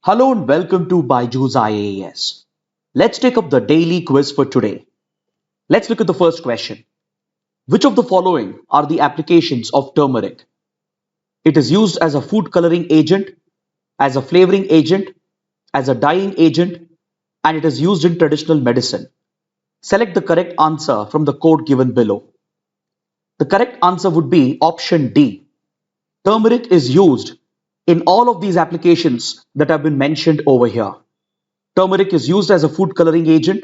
Hello and welcome to BYJU'S IAS. Let's take up the daily quiz for today. Let's look at the first question. Which of the following are the applications of turmeric? It is used as a food coloring agent, as a flavoring agent, as a dyeing agent, and it is used in traditional medicine. Select the correct answer from the code given below. The correct answer would be option D. Turmeric is used in all of these applications that have been mentioned over here. Turmeric is used as a food coloring agent.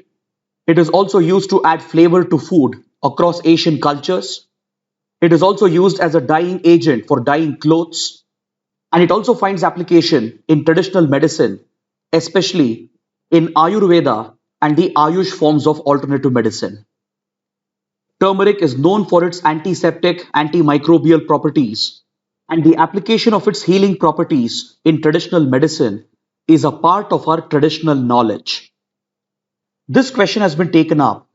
It is also used to add flavor to food across Asian cultures. It is also used as a dyeing agent for dyeing clothes. And it also finds application in traditional medicine, especially in Ayurveda and the Ayush forms of alternative medicine. Turmeric is known for its antiseptic, antimicrobial properties, and the application of its healing properties in traditional medicine is a part of our traditional knowledge. This question has been taken up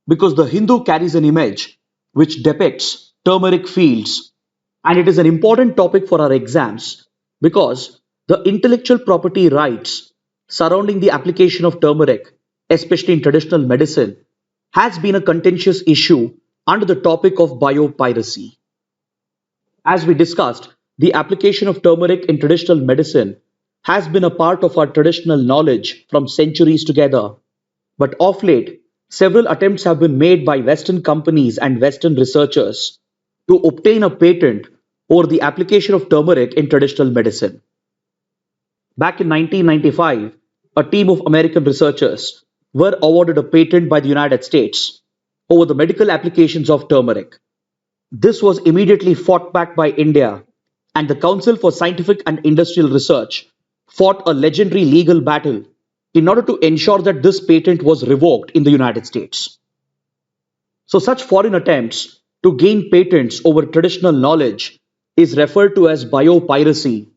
because the Hindu carries an image which depicts turmeric fields, and it is an important topic for our exams because the intellectual property rights surrounding the application of turmeric, especially in traditional medicine, has been a contentious issue under the topic of biopiracy. As we discussed, the application of turmeric in traditional medicine has been a part of our traditional knowledge from centuries together. But of late, several attempts have been made by Western companies and Western researchers to obtain a patent over the application of turmeric in traditional medicine. Back in 1995, a team of American researchers were awarded a patent by the United States over the medical applications of turmeric. This was immediately fought back by India, and the Council for Scientific and Industrial Research fought a legendary legal battle in order to ensure that this patent was revoked in the United States. So such foreign attempts to gain patents over traditional knowledge is referred to as biopiracy.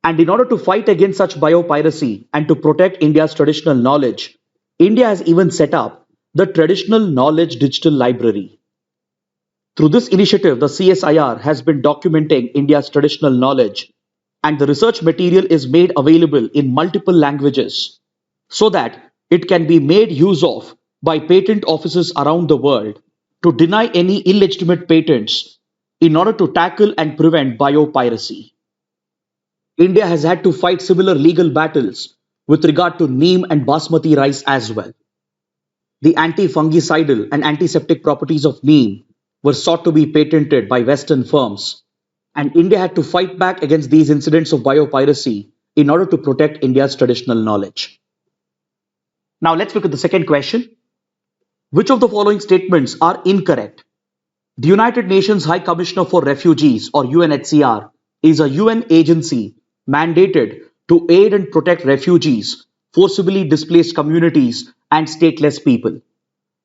And in order to fight against such biopiracy and to protect India's traditional knowledge, India has even set up the Traditional Knowledge Digital Library. Through this initiative, the CSIR has been documenting India's traditional knowledge, and the research material is made available in multiple languages so that it can be made use of by patent offices around the world to deny any illegitimate patents in order to tackle and prevent biopiracy. India has had to fight similar legal battles with regard to neem and basmati rice as well. The anti-fungicidal and antiseptic properties of neem were sought to be patented by Western firms, and India had to fight back against these incidents of biopiracy in order to protect India's traditional knowledge. Now let's look at the second question. Which of the following statements are incorrect? The United Nations High Commissioner for Refugees, or UNHCR, is a UN agency mandated to aid and protect refugees, forcibly displaced communities, and stateless people.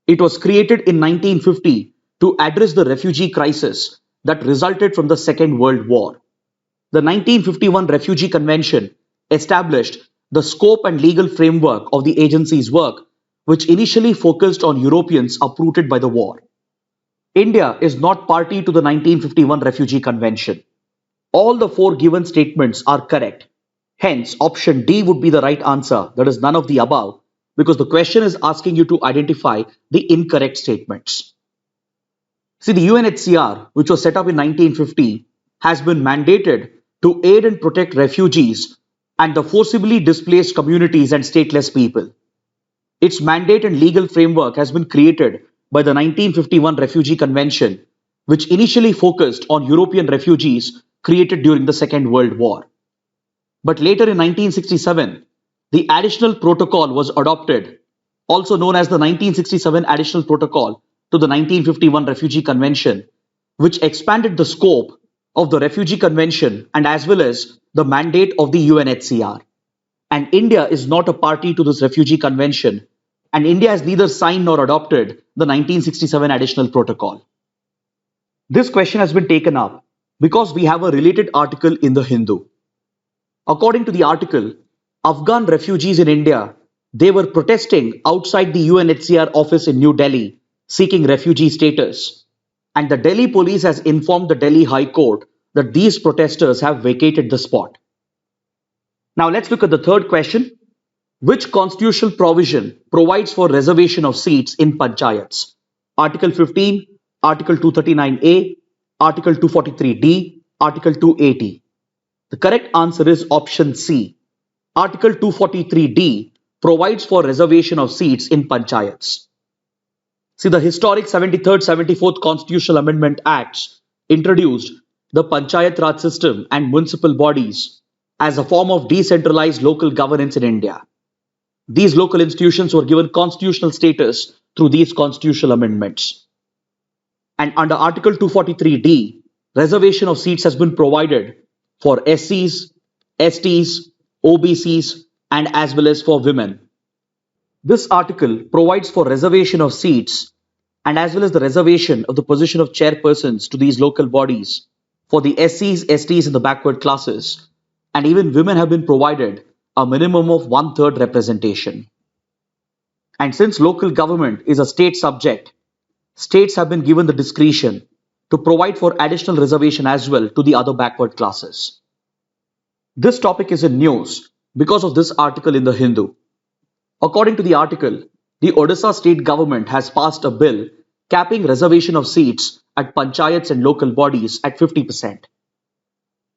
It was created in 1950 to address the refugee crisis that resulted from the Second World War. The 1951 Refugee Convention established the scope and legal framework of the agency's work, which initially focused on Europeans uprooted by the war. India is not party to the 1951 Refugee Convention. All the four given statements are correct. Hence, option D would be the right answer, that is none of the above, because the question is asking you to identify the incorrect statements. See, the UNHCR, which was set up in 1950, has been mandated to aid and protect refugees and the forcibly displaced communities and stateless people. Its mandate and legal framework has been created by the 1951 Refugee Convention, which initially focused on European refugees created during the Second World War. But later in 1967, the Additional Protocol was adopted, also known as the 1967 Additional Protocol to the 1951 Refugee Convention, which expanded the scope of the Refugee Convention and as well as the mandate of the UNHCR. And India is not a party to this Refugee Convention, and India has neither signed nor adopted the 1967 Additional Protocol. This question has been taken up because we have a related article in the Hindu. According to the article, Afghan refugees in India, they were protesting outside the UNHCR office in New Delhi seeking refugee status, and the Delhi police has informed the Delhi High Court that these protesters have vacated the spot. Now let's look at the third question. Which constitutional provision provides for reservation of seats in panchayats? Article 15, Article 239A, Article 243D, Article 280. The correct answer is option C. Article 243D provides for reservation of seats in panchayats. See, the historic 73rd, 74th Constitutional Amendment Acts introduced the Panchayat Raj system and municipal bodies as a form of decentralized local governance in India. These local institutions were given constitutional status through these constitutional amendments. And under Article 243D, reservation of seats has been provided for SCs, STs, OBCs, and as well as for women. This article provides for reservation of seats and as well as the reservation of the position of chairpersons to these local bodies for the SCs, STs in the backward classes, and even women have been provided a minimum of 1/3 representation. And since local government is a state subject, states have been given the discretion to provide for additional reservation as well to the other backward classes. This topic is in news because of this article in the Hindu. According to the article, the Odisha state government has passed a bill capping reservation of seats at panchayats and local bodies at 50%.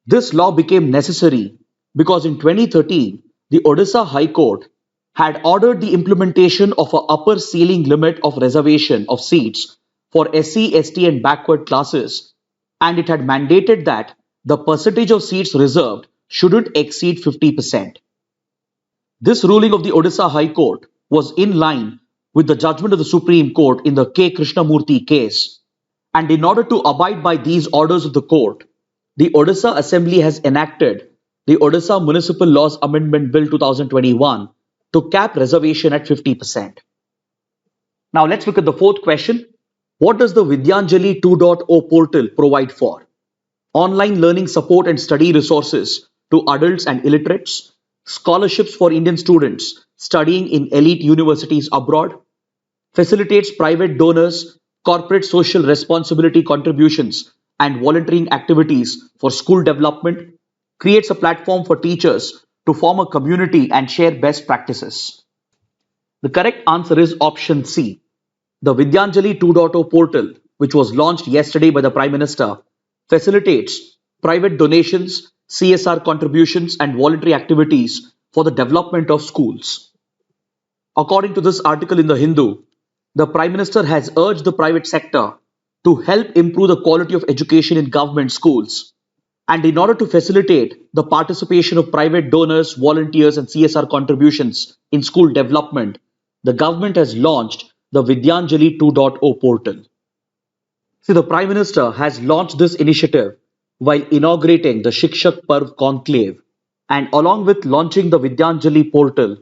This law became necessary because in 2013, the Odisha High Court had ordered the implementation of an upper ceiling limit of reservation of seats for SC, ST and backward classes, and it had mandated that the percentage of seats reserved shouldn't exceed 50%. This ruling of the Odisha High Court was in line with the judgment of the Supreme Court in the K. Krishnamurthy case, and in order to abide by these orders of the court, the Odisha Assembly has enacted the Odisha Municipal Laws Amendment Bill 2021 to cap reservation at 50%. Now let's look at the fourth question. What does the Vidyanjali 2.0 portal provide for? Online learning support and study resources to adults and illiterates, scholarships for Indian students studying in elite universities abroad, facilitates private donors, corporate social responsibility contributions, and volunteering activities for school development, creates a platform for teachers to form a community and share best practices. The correct answer is option C. The Vidyanjali 2.0 portal, which was launched yesterday by the Prime Minister, facilitates private donations, CSR contributions, and voluntary activities for the development of schools. According to this article in the Hindu, the Prime Minister has urged the private sector to help improve the quality of education in government schools. And in order to facilitate the participation of private donors, volunteers, and CSR contributions in school development, the government has launched the Vidyanjali 2.0 portal. See, the Prime Minister has launched this initiative while inaugurating the Shikshak Parv conclave, and along with launching the Vidyanjali portal,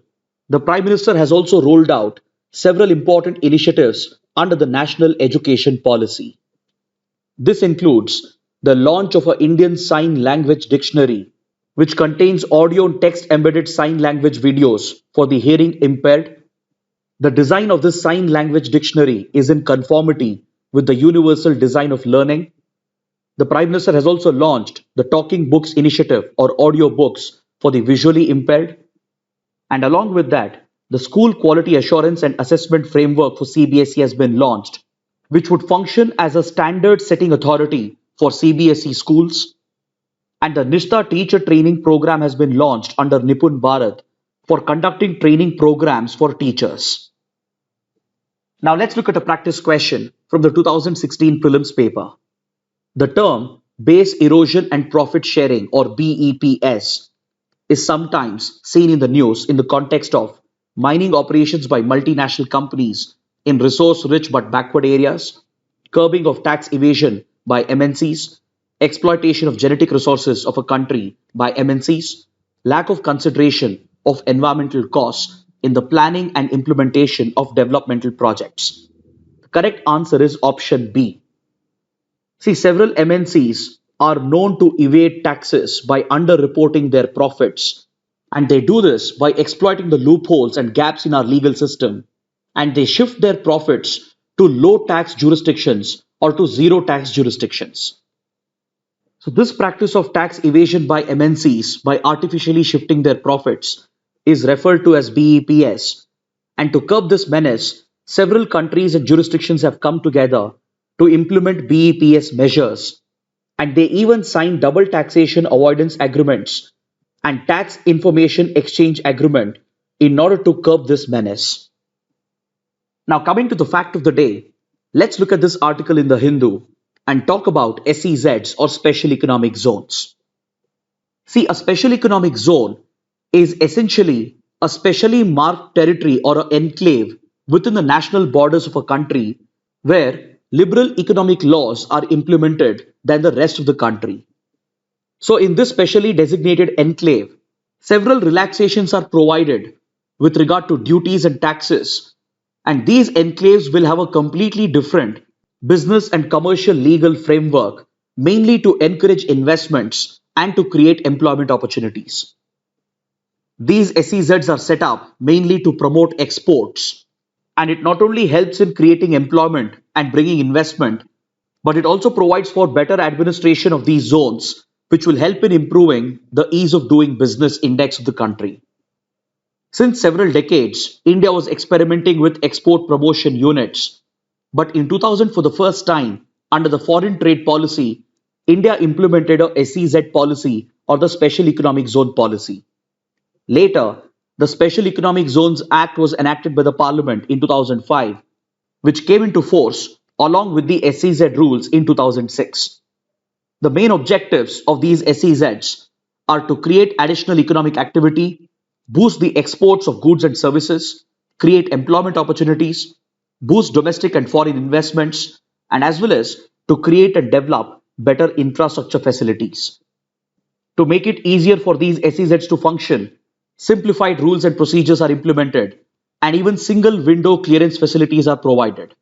the Prime Minister has also rolled out several important initiatives under the National Education Policy. This includes the launch of an Indian Sign Language Dictionary, which contains audio and text embedded sign language videos for the hearing impaired. The design of this sign language dictionary is in conformity with the universal design of learning. The Prime Minister has also launched the Talking Books Initiative or audio books for the visually impaired. And along with that, the School Quality Assurance and Assessment Framework for CBSE has been launched, which would function as a standard setting authority for CBSE schools. And the Nishta Teacher Training Program has been launched under Nipun Bharat for conducting training programs for teachers. Now let's look at a practice question from the 2016 prelims paper. The term base erosion and profit sharing or BEPS is sometimes seen in the news in the context of mining operations by multinational companies in resource-rich but backward areas, curbing of tax evasion by MNCs, exploitation of genetic resources of a country by MNCs, lack of consideration of environmental costs in the planning and implementation of developmental projects. The correct answer is option B. See, several MNCs are known to evade taxes by underreporting their profits, and they do this by exploiting the loopholes and gaps in our legal system, and they shift their profits to low tax jurisdictions or to zero tax jurisdictions. So this practice of tax evasion by MNCs by artificially shifting their profits is referred to as BEPS. And to curb this menace, several countries and jurisdictions have come together to implement BEPS measures. And they even signed double taxation avoidance agreements and tax information exchange agreement in order to curb this menace. Now, coming to the fact of the day, let's look at this article in the Hindu and talk about SEZs or special economic zones. See, a special economic zone is essentially a specially marked territory or an enclave within the national borders of a country where liberal economic laws are implemented than the rest of the country. So, in this specially designated enclave, several relaxations are provided with regard to duties and taxes, and these enclaves will have a completely different business and commercial legal framework, mainly to encourage investments and to create employment opportunities. These SEZs are set up mainly to promote exports, and it not only helps in creating employment and bringing investment, but it also provides for better administration of these zones, which will help in improving the ease of doing business index of the country. Since several decades, India was experimenting with export promotion units, but in 2000, for the first time, under the foreign trade policy, India implemented a SEZ policy or the Special Economic Zone policy. Later, the Special Economic Zones Act was enacted by the Parliament in 2005, which came into force along with the SEZ rules in 2006. The main objectives of these SEZs are to create additional economic activity, boost the exports of goods and services, create employment opportunities, boost domestic and foreign investments, and as well as to create and develop better infrastructure facilities. To make it easier for these SEZs to function, simplified rules and procedures are implemented, and even single window clearance facilities are provided.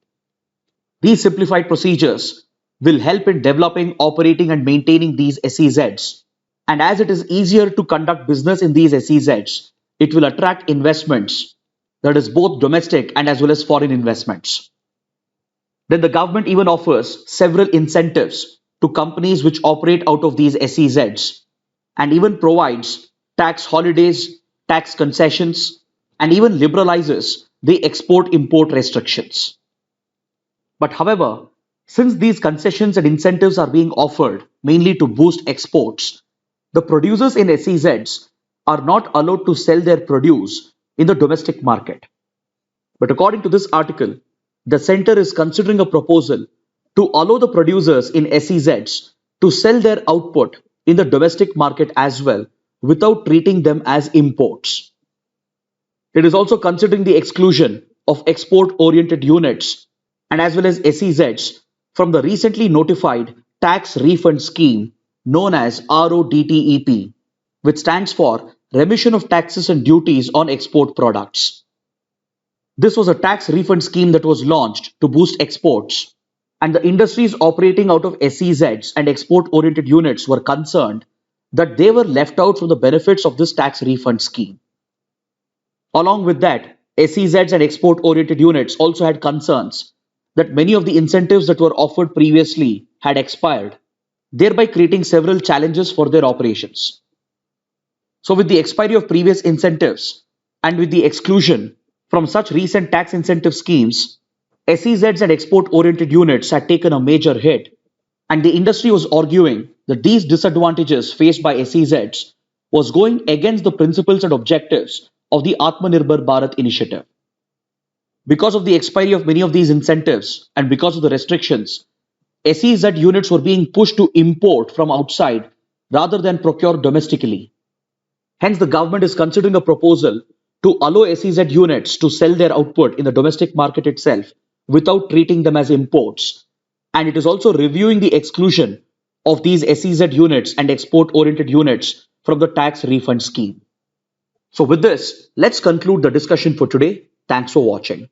These simplified procedures will help in developing, operating, and maintaining these SEZs. And as it is easier to conduct business in these SEZs, it will attract investments, that is both domestic and as well as foreign investments. Then the government even offers several incentives to companies which operate out of these SEZs and even provides tax holidays, tax concessions, and even liberalizes the export-import restrictions. But however, since these concessions and incentives are being offered mainly to boost exports, the producers in SEZs are not allowed to sell their produce in the domestic market. But according to this article, the center is considering a proposal to allow the producers in SEZs to sell their output in the domestic market as well without treating them as imports. It is also considering the exclusion of export-oriented units and as well as SEZs from the recently notified tax refund scheme known as RODTEP, which stands for Remission of Taxes and Duties on Export Products. This was a tax refund scheme that was launched to boost exports, and the industries operating out of SEZs and export-oriented units were concerned that they were left out from the benefits of this tax refund scheme. Along with that, SEZs and export-oriented units also had concerns that many of the incentives that were offered previously had expired, thereby creating several challenges for their operations. So with the expiry of previous incentives and with the exclusion from such recent tax incentive schemes, SEZs and export-oriented units had taken a major hit, and the industry was arguing that these disadvantages faced by SEZs was going against the principles and objectives of the Atmanirbhar Bharat initiative. Because of the expiry of many of these incentives and because of the restrictions, SEZ units were being pushed to import from outside rather than procure domestically. Hence, the government is considering a proposal to allow SEZ units to sell their output in the domestic market itself without treating them as imports. And it is also reviewing the exclusion of these SEZ units and export-oriented units from the tax refund scheme. So with this, let's conclude the discussion for today. Thanks for watching.